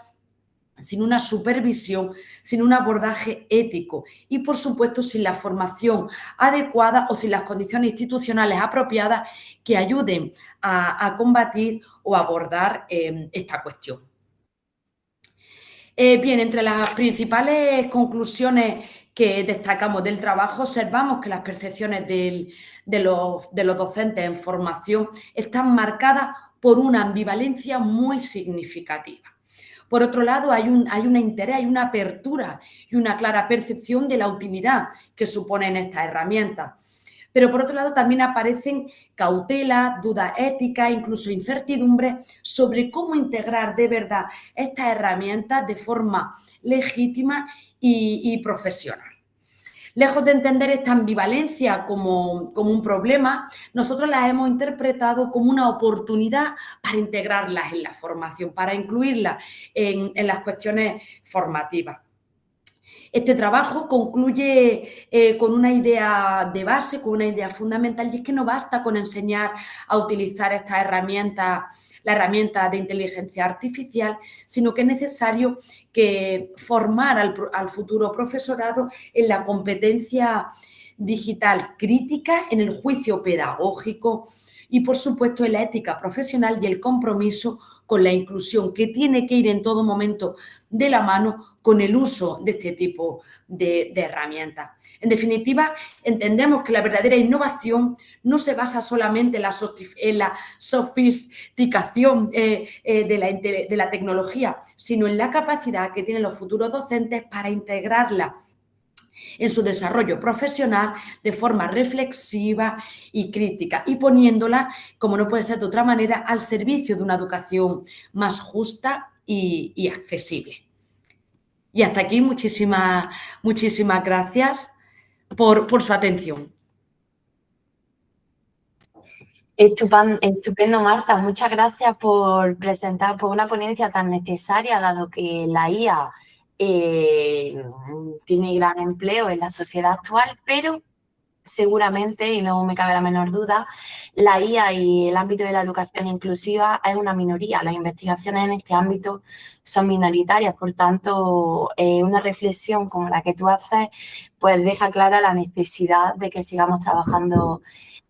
sin una supervisión, sin un abordaje ético y, por supuesto, sin la formación adecuada o sin las condiciones institucionales apropiadas que ayuden a combatir o abordar esta cuestión. Bien, entre las principales conclusiones que destacamos del trabajo, observamos que las percepciones de los docentes en formación están marcadas por una ambivalencia muy significativa. Por otro lado, hay un interés, hay una apertura y una clara percepción de la utilidad que suponen estas herramientas. Pero por otro lado también aparecen cautelas, dudas éticas, incluso incertidumbres sobre cómo integrar de verdad estas herramientas de forma legítima y profesional. Lejos de entender esta ambivalencia como un problema, nosotros las hemos interpretado como una oportunidad para integrarlas en la formación, para incluirlas en las cuestiones formativas. Este trabajo concluye con una idea de base, con una idea fundamental, y es que no basta con enseñar a utilizar estas herramientas, la herramienta de inteligencia artificial, sino que es necesario que formar al futuro profesorado en la competencia digital crítica, en el juicio pedagógico y, por supuesto, en la ética profesional y el compromiso con la inclusión, que tiene que ir en todo momento de la mano con el uso de este tipo de herramientas. En definitiva, entendemos que la verdadera innovación no se basa solamente en la sofisticación de la tecnología, sino en la capacidad que tienen los futuros docentes para integrarla en su desarrollo profesional de forma reflexiva y crítica, y poniéndola, como no puede ser de otra manera, al servicio de una educación más justa y accesible. Y hasta aquí, muchísimas gracias por su atención.
Estupendo, Marta. Muchas gracias por presentar una ponencia tan necesaria, dado que la IA tiene gran empleo en la sociedad actual, pero seguramente, y no me cabe la menor duda, la IA y el ámbito de la educación inclusiva es una minoría. Las investigaciones en este ámbito son minoritarias, por tanto, una reflexión como la que tú haces, pues deja clara la necesidad de que sigamos trabajando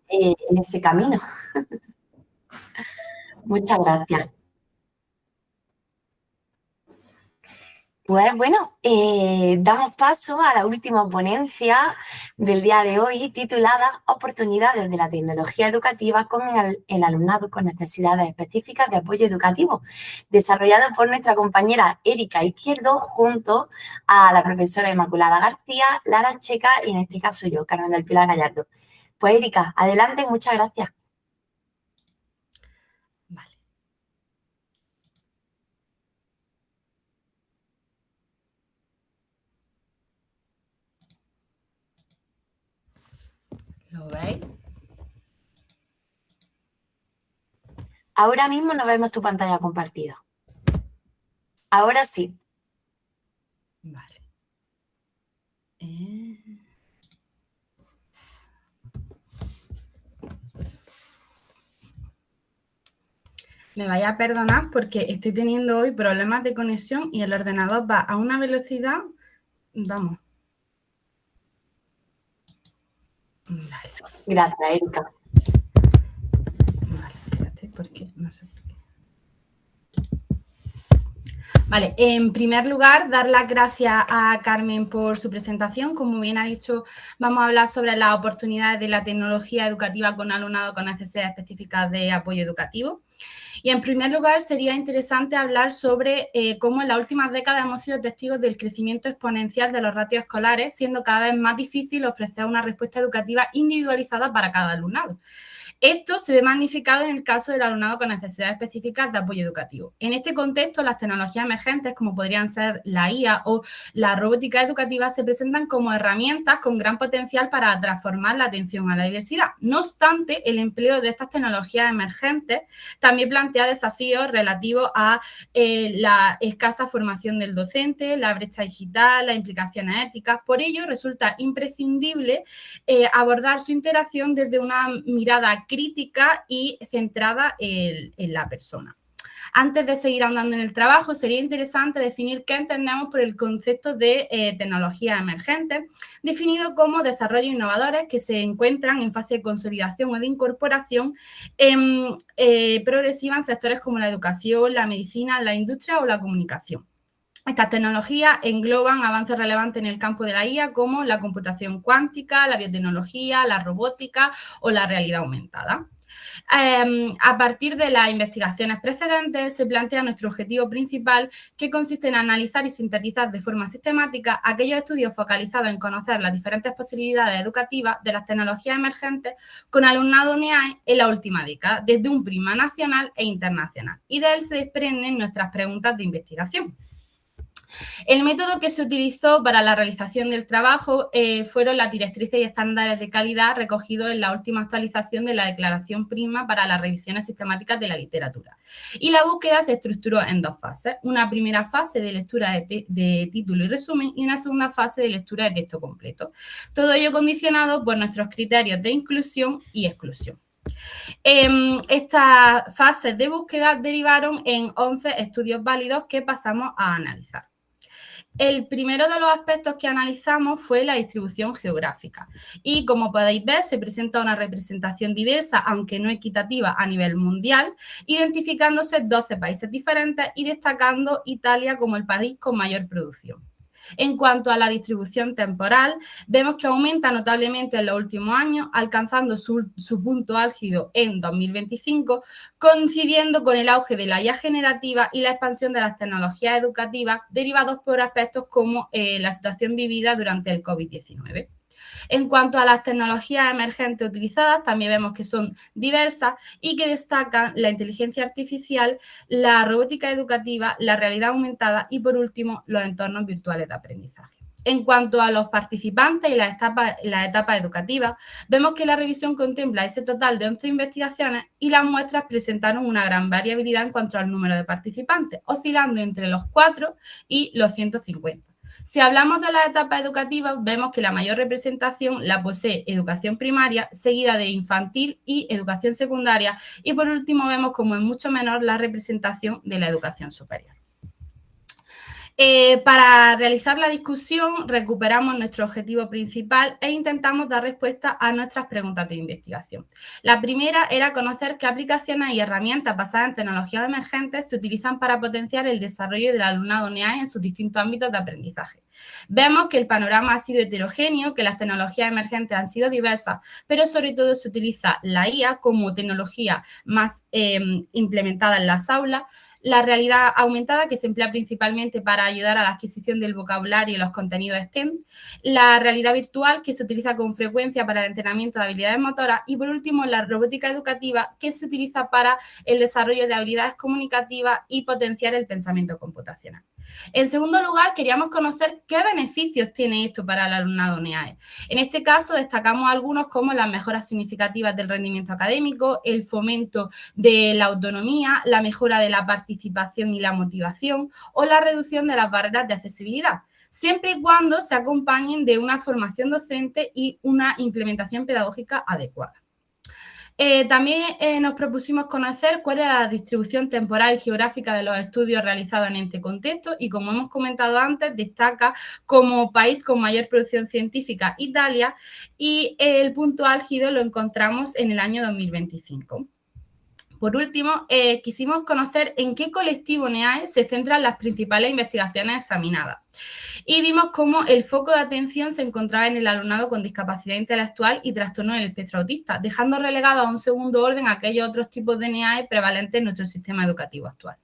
en ese camino. Muchas gracias. Pues bueno, damos paso a la última ponencia del día de hoy, titulada Oportunidades de la tecnología educativa con el alumnado con necesidades específicas de apoyo educativo, desarrollado por nuestra compañera Erika Izquierdo junto a la profesora Inmaculada García, Lara Checa y en este caso yo, Carmen del Pilar Gallardo. Pues Erika, adelante, muchas gracias.
Vale. ¿Lo veis?
Ahora mismo no vemos tu pantalla compartida. Ahora sí.
Vale. Me vaya a perdonar porque estoy teniendo hoy problemas de conexión y el ordenador va a una velocidad, vamos. Vale.
Gracias, Erika.
Vale, espérate, porque no sé por qué. Vale, en primer lugar, dar las gracias a Carmen por su presentación. Como bien ha dicho, vamos a hablar sobre las oportunidades de la tecnología educativa con alumnado con necesidades específicas de apoyo educativo. Y en primer lugar, sería interesante hablar sobre cómo en las últimas décadas hemos sido testigos del crecimiento exponencial de los ratios escolares, siendo cada vez más difícil ofrecer una respuesta educativa individualizada para cada alumnado. Esto se ve magnificado en el caso del alumnado con necesidades específicas de apoyo educativo. En este contexto, las tecnologías emergentes, como podrían ser la IA o la robótica educativa, se presentan como herramientas con gran potencial para transformar la atención a la diversidad. No obstante, el empleo de estas tecnologías emergentes también plantea desafíos relativos a la escasa formación del docente, la brecha digital, las implicaciones éticas. Por ello, resulta imprescindible abordar su interacción desde una mirada crítica y centrada en la persona. Antes de seguir ahondando en el trabajo, sería interesante definir qué entendemos por el concepto de tecnologías emergentes, definido como desarrollos innovadores que se encuentran en fase de consolidación o de incorporación progresiva en sectores como la educación, la medicina, la industria o la comunicación. Estas tecnologías engloban avances relevantes en el campo de la IA como la computación cuántica, la biotecnología, la robótica o la realidad aumentada.
A partir de las investigaciones precedentes se plantea nuestro objetivo principal, que consiste en analizar y sintetizar de forma sistemática aquellos estudios focalizados en conocer las diferentes posibilidades educativas de las tecnologías emergentes con alumnado NEAE en la última década, desde un prisma nacional e internacional. Y de él se desprenden nuestras preguntas de investigación. El método que se utilizó para la realización del trabajo fueron las directrices y estándares de calidad recogidos en la última actualización de la Declaración Prisma para las revisiones sistemáticas de la literatura. Y la búsqueda se estructuró en dos fases. Una primera fase de lectura de título y resumen y una segunda fase de lectura de texto completo. Todo ello condicionado por nuestros criterios de inclusión y exclusión. Estas fases de búsqueda derivaron en 11 estudios válidos que pasamos a analizar. El primero de los aspectos que analizamos fue la distribución geográfica y, como podéis ver, se presenta una representación diversa, aunque no equitativa a nivel mundial, identificándose 12 países diferentes y destacando Italia como el país con mayor producción. En cuanto a la distribución temporal, vemos que aumenta notablemente en los últimos años, alcanzando su punto álgido en 2025, coincidiendo con el auge de la IA generativa y la expansión de las tecnologías educativas derivados por aspectos como la situación vivida durante el COVID-19. En cuanto a las tecnologías emergentes utilizadas, también vemos que son diversas y que destacan la inteligencia artificial, la robótica educativa, la realidad aumentada y, por último, los entornos virtuales de aprendizaje. En cuanto a los participantes y las etapas educativas, vemos que la revisión contempla ese total de 11 investigaciones y las muestras presentaron una gran variabilidad en cuanto al número de participantes, oscilando entre los 4 y los 150. Si hablamos de las etapas educativas, vemos que la mayor representación la posee educación primaria, seguida de infantil y educación secundaria, y por último vemos como es mucho menor la representación de la educación superior. Para realizar la discusión, recuperamos nuestro objetivo principal e intentamos dar respuesta a nuestras preguntas de investigación. La primera era conocer qué aplicaciones y herramientas basadas en tecnologías emergentes se utilizan para potenciar el desarrollo del alumnado NEAE en sus distintos ámbitos de aprendizaje. Vemos que el panorama ha sido heterogéneo, que las tecnologías emergentes han sido diversas, pero sobre todo se utiliza la IA como tecnología más implementada en las aulas, la realidad aumentada, que se emplea principalmente para ayudar a la adquisición del vocabulario y los contenidos STEM, la realidad virtual, que se utiliza con frecuencia para el entrenamiento de habilidades motoras, y por último la robótica educativa, que se utiliza para el desarrollo de habilidades comunicativas y potenciar el pensamiento computacional. En segundo lugar, queríamos conocer qué beneficios tiene esto para el alumnado NEAE. En este caso, destacamos algunos como las mejoras significativas del rendimiento académico, el fomento de la autonomía, la mejora de la participación y la motivación o la reducción de las barreras de accesibilidad, siempre y cuando se acompañen de una formación docente y una implementación pedagógica adecuada. También nos propusimos conocer cuál era la distribución temporal y geográfica de los estudios realizados en este contexto y, como hemos comentado antes, destaca como país con mayor producción científica Italia y el punto álgido lo encontramos en el año 2025. Por último, quisimos conocer en qué colectivo NEAE se centran las principales investigaciones examinadas. Y vimos cómo el foco de atención se encontraba en el alumnado con discapacidad intelectual y trastorno del espectro autista, dejando relegado a un segundo orden aquellos otros tipos de NEAE prevalentes en nuestro sistema educativo actual.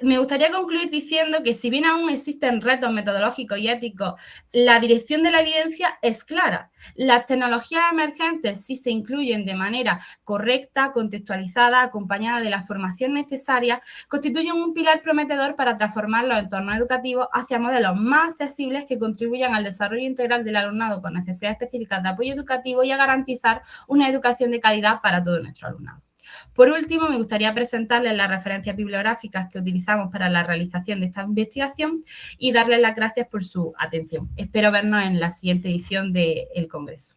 Me gustaría concluir diciendo que, si bien aún existen retos metodológicos y éticos, la dirección de la evidencia es clara. Las tecnologías emergentes, si se incluyen de manera correcta, contextualizada, acompañada de la formación necesaria, constituyen un pilar prometedor para transformar los entornos educativos hacia modelos más accesibles que contribuyan al desarrollo integral del alumnado con necesidades específicas de apoyo educativo y a garantizar una educación de calidad para todo nuestro alumnado. Por último, me gustaría presentarles las referencias bibliográficas que utilizamos para la realización de esta investigación y darles las gracias por su atención. Espero vernos en la siguiente edición del Congreso.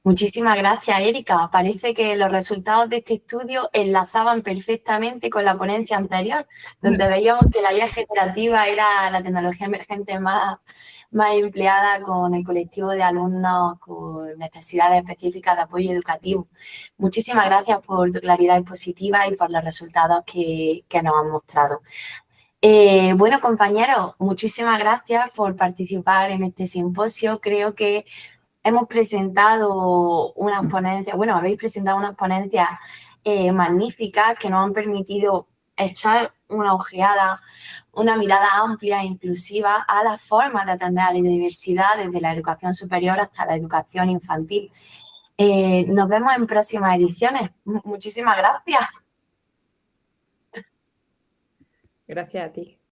Muchísimas gracias, Erika. Parece que los resultados de este estudio enlazaban perfectamente con la ponencia anterior, donde veíamos que la IA generativa era la tecnología emergente más empleada con el colectivo de alumnos con necesidades específicas de apoyo educativo. Muchísimas gracias por tu claridad expositiva y por los resultados que nos han mostrado. Bueno, compañeros, muchísimas gracias por participar en este simposio. Creo que hemos presentado unas ponencias, bueno, habéis presentado unas ponencias magníficas que nos han permitido echar una ojeada, una mirada amplia e inclusiva a las formas de atender a la diversidad desde la educación superior hasta la educación infantil. Nos vemos en próximas ediciones. Muchísimas gracias.
Gracias a ti.